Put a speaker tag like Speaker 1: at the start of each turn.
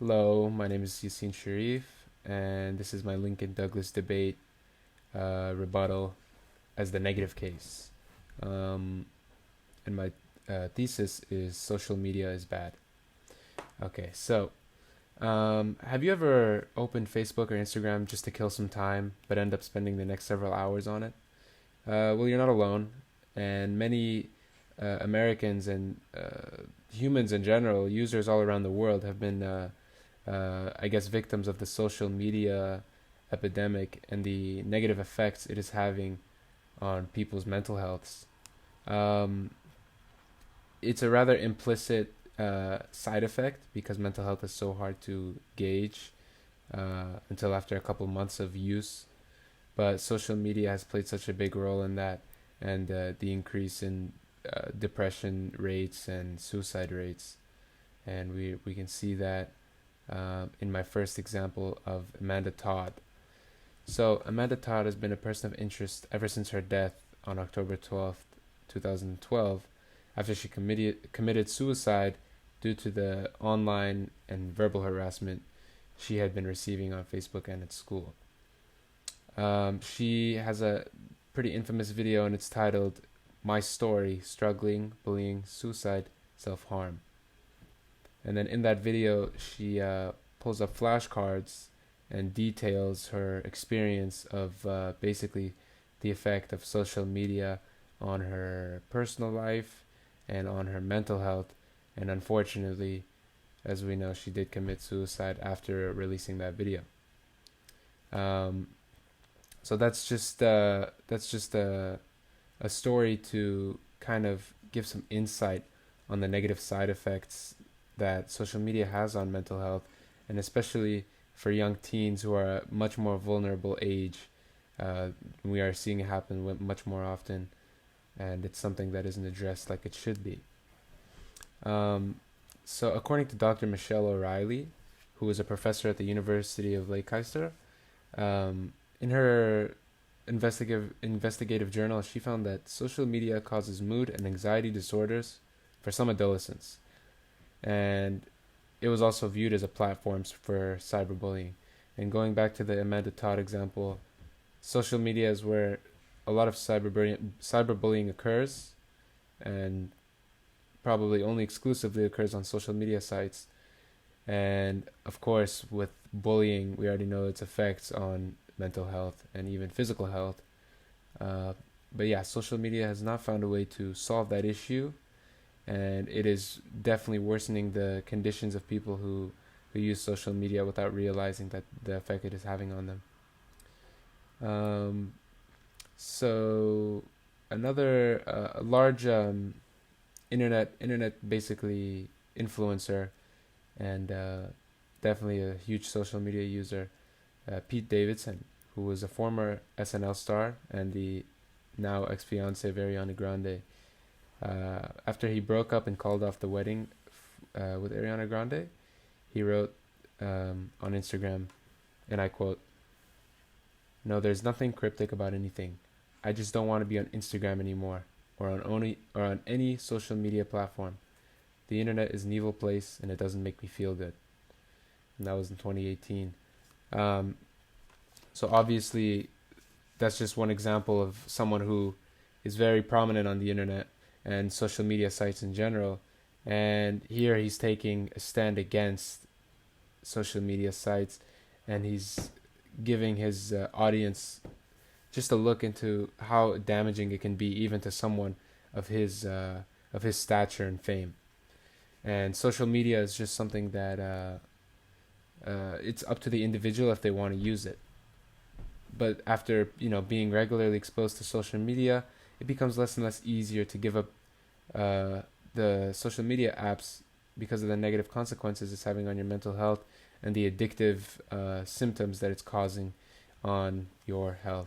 Speaker 1: Hello, my name is Yassine Sharif, and this is my Lincoln Douglas debate rebuttal as the negative case. Um, and my thesis is social media is bad. Okay, so have you ever opened Facebook or Instagram just to kill some time, but end up spending the next several hours on it? Well, you're not alone, and many Americans and humans in general, users all around the world, have been I guess, victims of the social media epidemic and the negative effects it is having on people's mental healths. Um, it's a rather implicit side effect because mental health is so hard to gauge until after a couple months of use. But social media has played such a big role in that, and the increase in depression rates and suicide rates, and we can see that in my first example of Amanda Todd. So, Amanda Todd has been a person of interest ever since her death on October 12th, 2012, after she committed suicide due to the online and verbal harassment she had been receiving on Facebook and at school. She has a pretty infamous video, and it's titled My Story: Struggling, Bullying, Suicide, Self Harm. And then in that video, she pulls up flashcards and details her experience of basically the effect of social media on her personal life and on her mental health. And unfortunately, as we know, she did commit suicide after releasing that video. Um, so that's just a story to kind of give some insight on the negative side effects that social media has on mental health, and especially for young teens who are a much more vulnerable age. We are seeing it happen much more often, and it's something that isn't addressed like it should be. Um, so, according to Dr. Michelle O'Reilly, who is a professor at the University of Leicester, in her investigative journal, she found that social media causes mood and anxiety disorders for some adolescents, and it was also viewed as a platform for cyberbullying. And going back to the Amanda Todd example, social media is where a lot of cyberbullying occurs, and probably only exclusively occurs on social media sites. And of course, with bullying, we already know its effects on mental health and even physical health. Uh, but yeah, social media has not found a way to solve that issue, and it is definitely worsening the conditions of people who use social media without realizing that the effect it is having on them. Um, so another large internet basically influencer and definitely a huge social media user, Pete Davidson, who was a former SNL star and the now ex fiancee of Ariana Grande. After he broke up and called off the wedding with Ariana Grande, he wrote on Instagram, and I quote, "No, there's nothing cryptic about anything. I just don't want to be on Instagram anymore, or on any social media platform. The internet is an evil place, and it doesn't make me feel good." And that was in 2018. Um, so obviously, that's just one example of someone who is very prominent on the internet and social media sites in general. And here he's taking a stand against social media sites, and he's giving his audience just a look into how damaging it can be, even to someone of his stature and fame. And social media is just something that it's up to the individual if they want to use it. But after being regularly exposed to social media, it becomes less and less easier to give up uh, the social media apps because of the negative consequences it's having on your mental health and the addictive symptoms that it's causing on your health.